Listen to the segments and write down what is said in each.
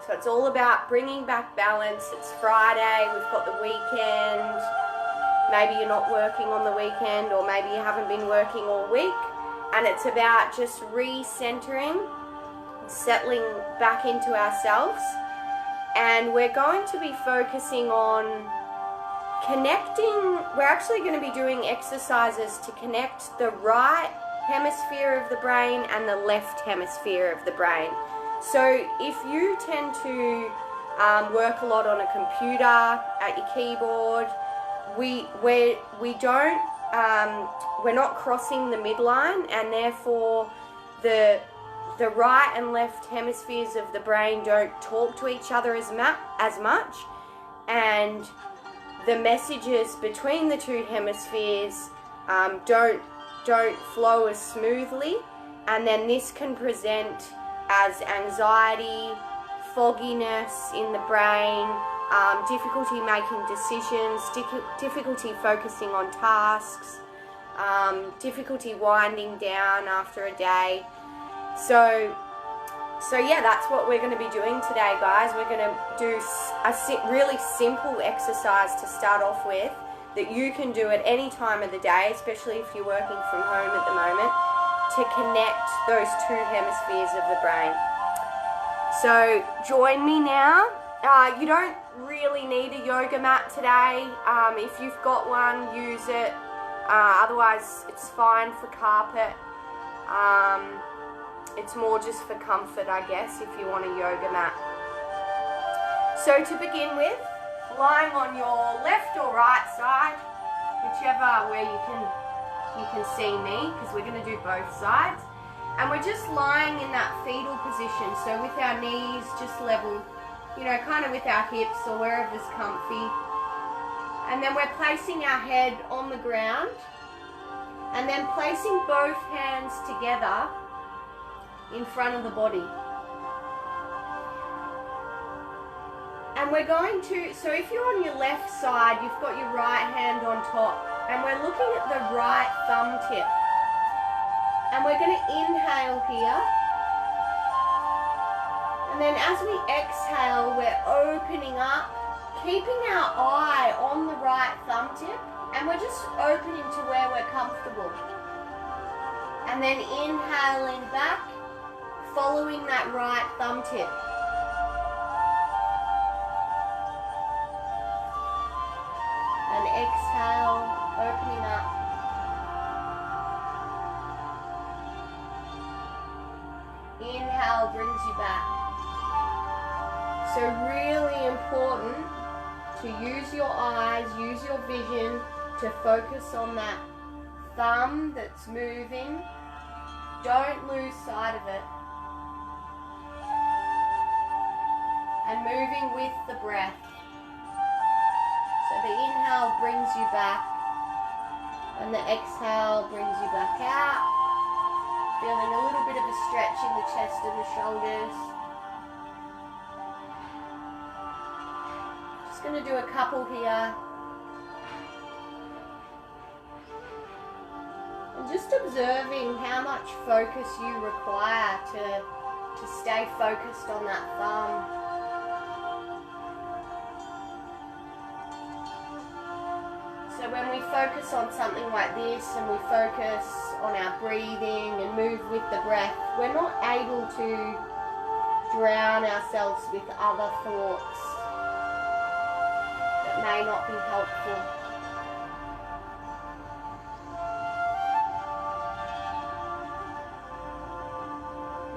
So it's all about bringing back balance. It's Friday, we've got the weekend. Maybe you're not working on the weekend, or maybe you haven't been working all week. And it's about just recentering, settling back into ourselves. And we're going to be focusing on connecting. We're actually going to be doing exercises to connect the right hemisphere of the brain and the left hemisphere of the brain. So if you tend to work a lot on a computer, at your keyboard, we're not crossing the midline, and therefore the right and left hemispheres of the brain don't talk to each other as much, and the messages between the two hemispheres don't flow as smoothly, and then this can present as anxiety, fogginess in the brain, difficulty making decisions, difficulty focusing on tasks, difficulty winding down after a day. So yeah, that's what we're going to be doing today, guys. We're going to do a really simple exercise to start off with that you can do at any time of the day, especially if you're working from home at the moment, to connect those two hemispheres of the brain. So join me now. You don't really need a yoga mat today. If you've got one, use it. Otherwise, it's fine for carpet. It's more just for comfort, I guess, if you want a yoga mat. So to begin with, lying on your left or right side, whichever where you can see me, because we're going to do both sides. And we're just lying in that fetal position, so with our knees just level, kind of with our hips or wherever's comfy. And then we're placing our head on the ground, and then placing both hands together in front of the body. And we're going to, so if you're on your left side, you've got your right hand on top, and we're looking at the right thumb tip. And we're going to inhale here. And then as we exhale, we're opening up, keeping our eye on the right thumb tip, and we're just opening to where we're comfortable. And then inhaling back, following that right thumb tip. And exhale, opening up. Inhale brings you back. So really important to use your eyes, use your vision to focus on that thumb that's moving. Don't lose sight of it. And moving with the breath. So the inhale brings you back, and the exhale brings you back out. Feeling a little bit of a stretch in the chest and the shoulders. Just going to do a couple here. And just observing how much focus you require to stay focused on that thumb. So when we focus on something like this, and we focus on our breathing and move with the breath, we're not able to drown ourselves with other thoughts that may not be helpful.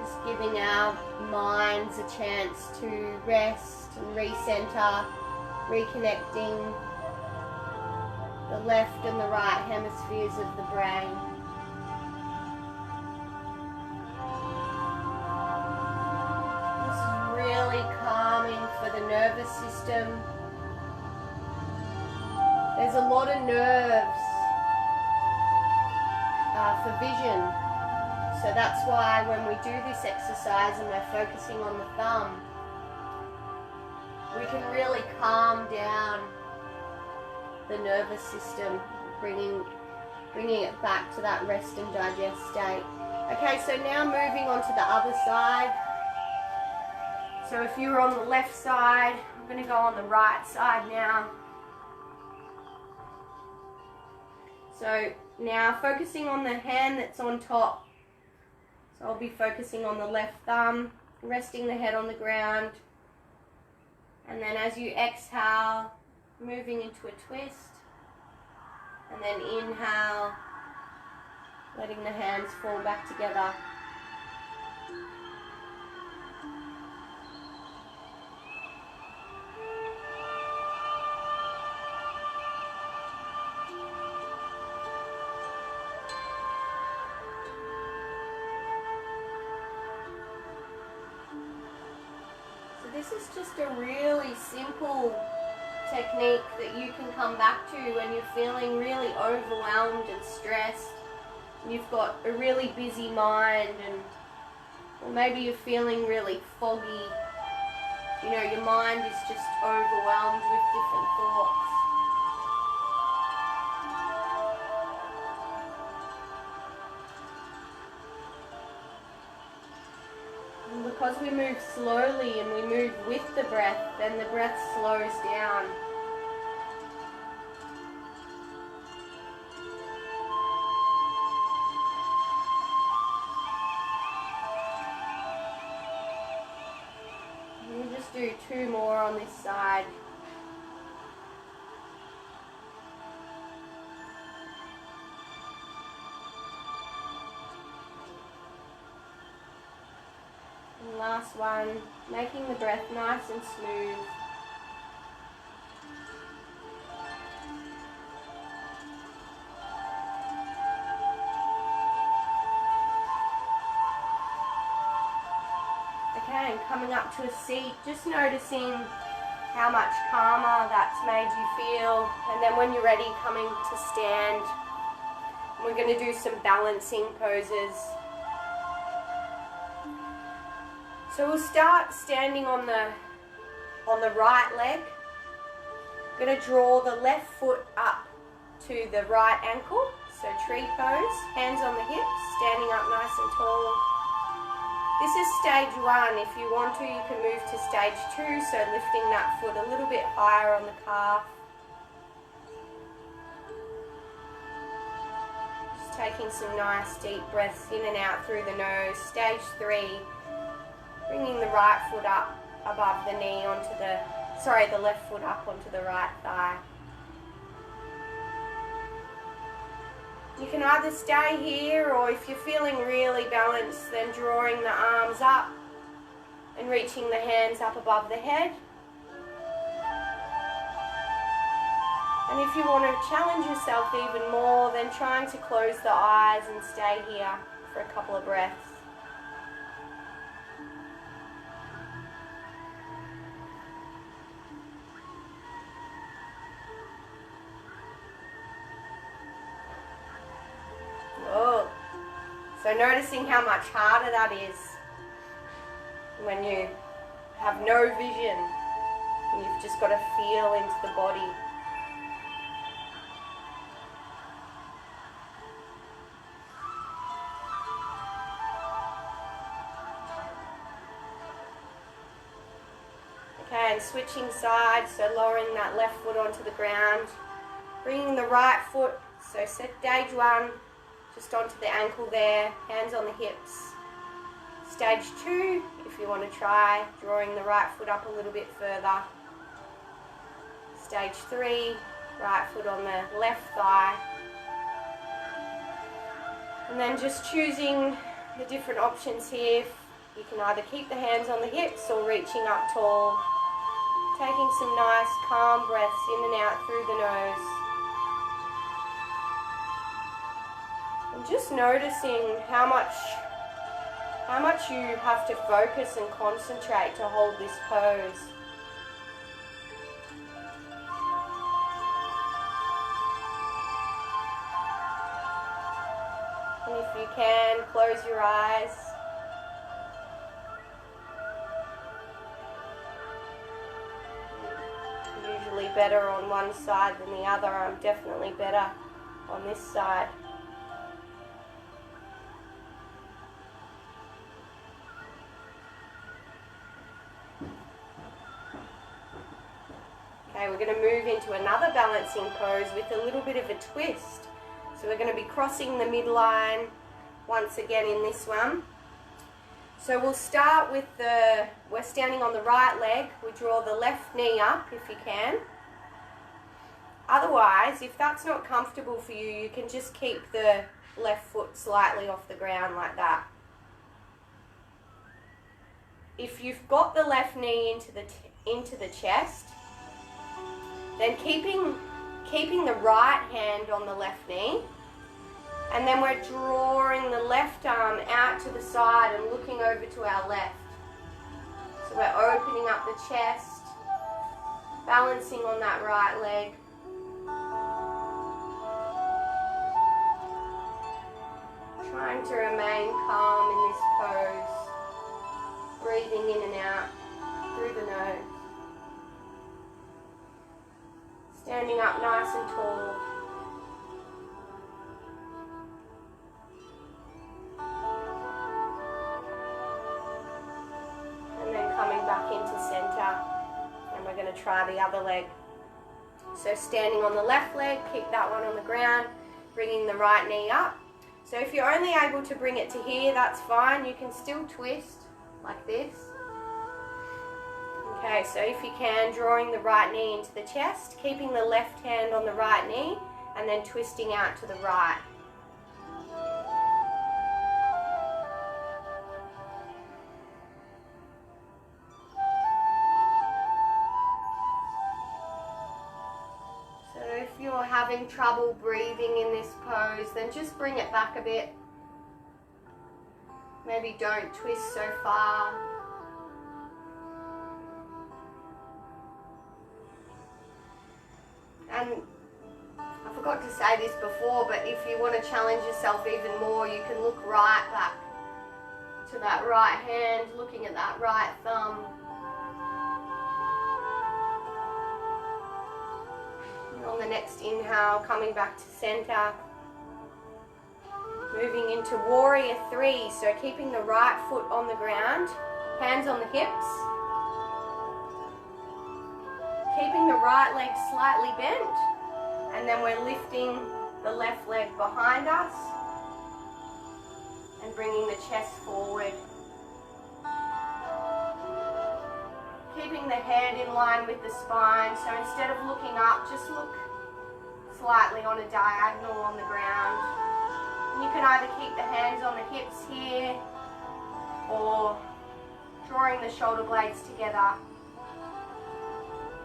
Just giving our minds a chance to rest and recenter, reconnecting the left and the right hemispheres of the brain. This is really calming for the nervous system. There's a lot of nerves for vision. So that's why when we do this exercise and we're focusing on the thumb, we can really calm down the nervous system, bringing it back to that rest and digest state. Okay, so now moving on to the other side. So if you were on the left side, I'm going to go on the right side now. So now focusing on the hand that's on top. So I'll be focusing on the left thumb, resting the head on the ground. And then as you exhale, moving into a twist. And then inhale, letting the hands fall back together. This is just a really simple technique that you can come back to when you're feeling really overwhelmed and stressed. And you've got a really busy mind, and or maybe you're feeling really foggy. You know, your mind is just overwhelmed with different thoughts. Because we move slowly and we move with the breath, then the breath slows down. We'll just do 2 more on this side. Last one, making the breath nice and smooth. Okay, and coming up to a seat, just noticing how much calmer that's made you feel. And then when you're ready, coming to stand. We're going to do some balancing poses. So we'll start standing on the right leg. I'm going to draw the left foot up to the right ankle. So tree pose, hands on the hips, standing up nice and tall. This is stage 1. If you want to, you can move to stage 2, so lifting that foot a little bit higher on the calf. Just taking some nice deep breaths in and out through the nose. Stage 3. Bringing the right foot up above the knee onto the left foot up onto the right thigh. You can either stay here, or if you're feeling really balanced, then drawing the arms up and reaching the hands up above the head. And if you want to challenge yourself even more, then trying to close the eyes and stay here for a couple of breaths. So noticing how much harder that is when you have no vision and you've just got to feel into the body. Okay, and switching sides, so lowering that left foot onto the ground, bringing the right foot, so stage 1, just onto the ankle there, hands on the hips. Stage 2, if you want to try, drawing the right foot up a little bit further. Stage 3, right foot on the left thigh. And then just choosing the different options here. You can either keep the hands on the hips or reaching up tall. Taking some nice calm breaths in and out through the nose. And just noticing how much you have to focus and concentrate to hold this pose. And if you can, close your eyes. Usually better on one side than the other. I'm definitely better on this side. Okay, we're going to move into another balancing pose with a little bit of a twist. So we're going to be crossing the midline once again in this one. So we'll start with we're standing on the right leg. We draw the left knee up if you can. Otherwise, if that's not comfortable for you, you can just keep the left foot slightly off the ground like that. If you've got the left knee into the chest, then keeping the right hand on the left knee, and then we're drawing the left arm out to the side and looking over to our left. So we're opening up the chest, balancing on that right leg. Trying to remain calm in this pose, breathing in and out through the nose. Standing up nice and tall. And then coming back into center. And we're going to try the other leg. So standing on the left leg, keep that one on the ground, bringing the right knee up. So if you're only able to bring it to here, that's fine. You can still twist like this. Okay, so if you can, drawing the right knee into the chest, keeping the left hand on the right knee, and then twisting out to the right. So if you're having trouble breathing in this pose, then just bring it back a bit. Maybe don't twist so far. And I forgot to say this before, but if you want to challenge yourself even more, you can look right back to that right hand, looking at that right thumb. And on the next inhale, coming back to center. Moving into warrior three, so keeping the right foot on the ground, hands on the hips. Keeping the right leg slightly bent, and then we're lifting the left leg behind us and bringing the chest forward. Keeping the head in line with the spine, so instead of looking up, just look slightly on a diagonal on the ground. And you can either keep the hands on the hips here or drawing the shoulder blades together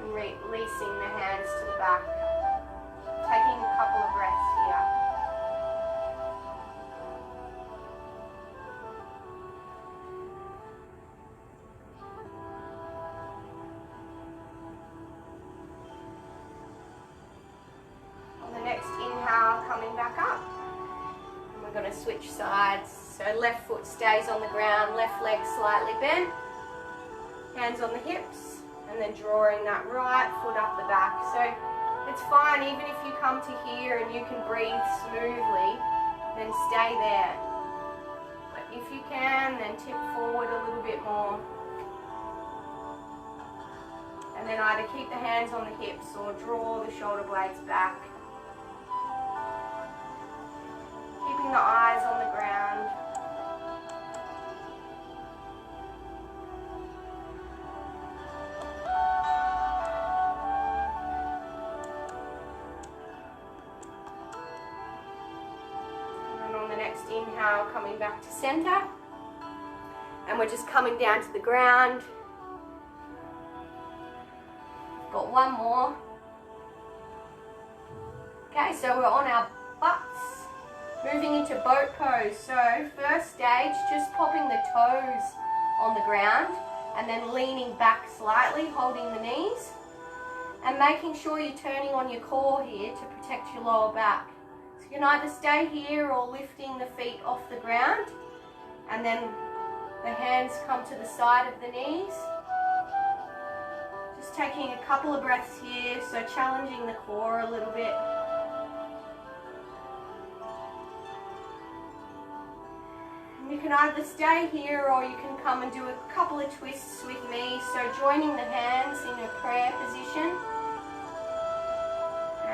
and releasing the hands to the back. Taking a couple of breaths here. On the next inhale, coming back up. And we're going to switch sides. So left foot stays on the ground, left leg slightly bent. Hands on the hips. And then drawing that right foot up the back. So it's fine even if you come to here and you can breathe smoothly, then stay there. But if you can, then tip forward a little bit more. And then either keep the hands on the hips or draw the shoulder blades back. Keeping the eyes on the ground. Inhale, coming back to center, and we're just coming down to the ground. Got one more. Okay, so we're on our butts, moving into boat pose. So first stage, just popping the toes on the ground and then leaning back slightly, holding the knees, and making sure you're turning on your core here to protect your lower back. You can either stay here or lifting the feet off the ground, and then the hands come to the side of the knees. Just taking a couple of breaths here, so challenging the core a little bit. And you can either stay here or you can come and do a couple of twists with me. So joining the hands in a prayer position,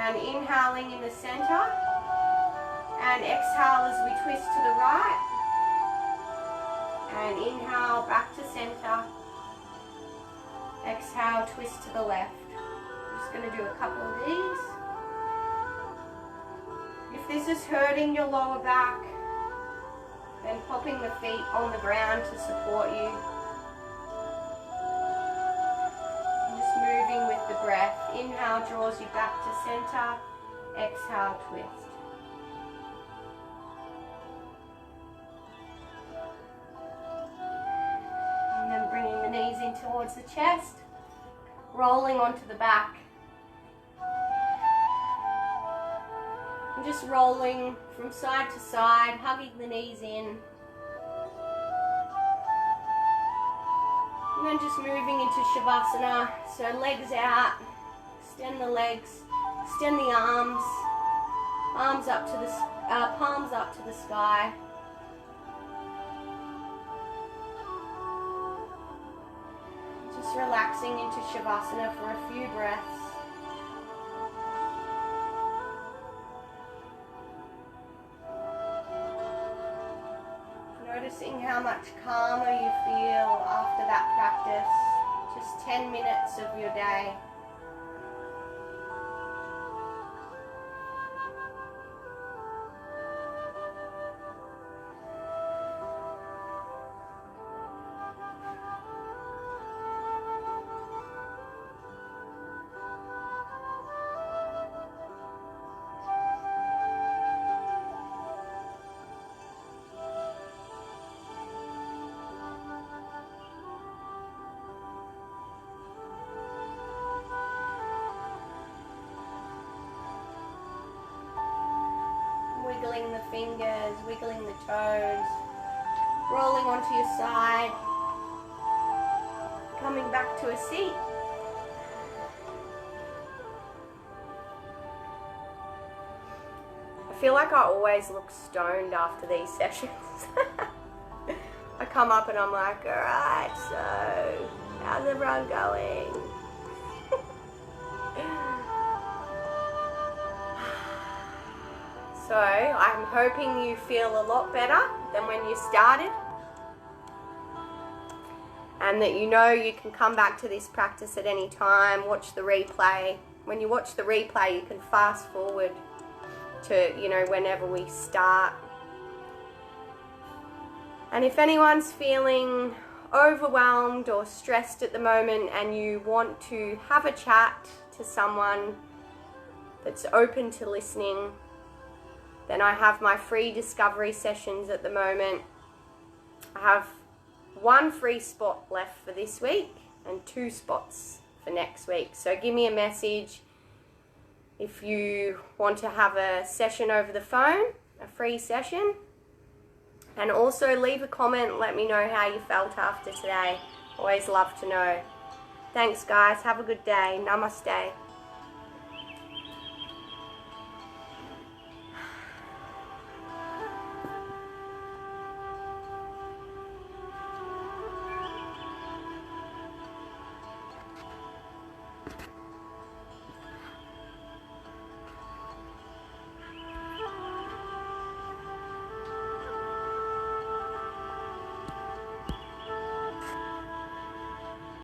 And inhaling in the center. And exhale as we twist to the right. And inhale back to center. Exhale, twist to the left. I'm just going to do a couple of these. If this is hurting your lower back, then popping the feet on the ground to support you. And just moving with the breath. Inhale draws you back to center. Exhale, twist. And then bringing the knees in towards the chest. Rolling onto the back. And just rolling from side to side, hugging the knees in. And then just moving into Shavasana. So legs out, extend the legs, extend the arms, palms up to the sky. Just relaxing into Shavasana for a few breaths. Noticing how much calmer you feel after that practice. Just 10 minutes of your day. Wiggling the fingers, wiggling the toes, rolling onto your side, coming back to a seat. I feel like I always look stoned after these sessions. I come up and I'm like, alright, so how's everyone going? So I'm hoping you feel a lot better than when you started, and that you know you can come back to this practice at any time, watch the replay. When you watch the replay, you can fast forward to, you know, whenever we start. And if anyone's feeling overwhelmed or stressed at the moment and you want to have a chat to someone that's open to listening, then I have my free discovery sessions at the moment. I have 1 free spot left for this week and 2 spots for next week. So give me a message if you want to have a session over the phone, a free session. And also leave a comment, let me know how you felt after today. Always love to know. Thanks guys, have a good day. Namaste.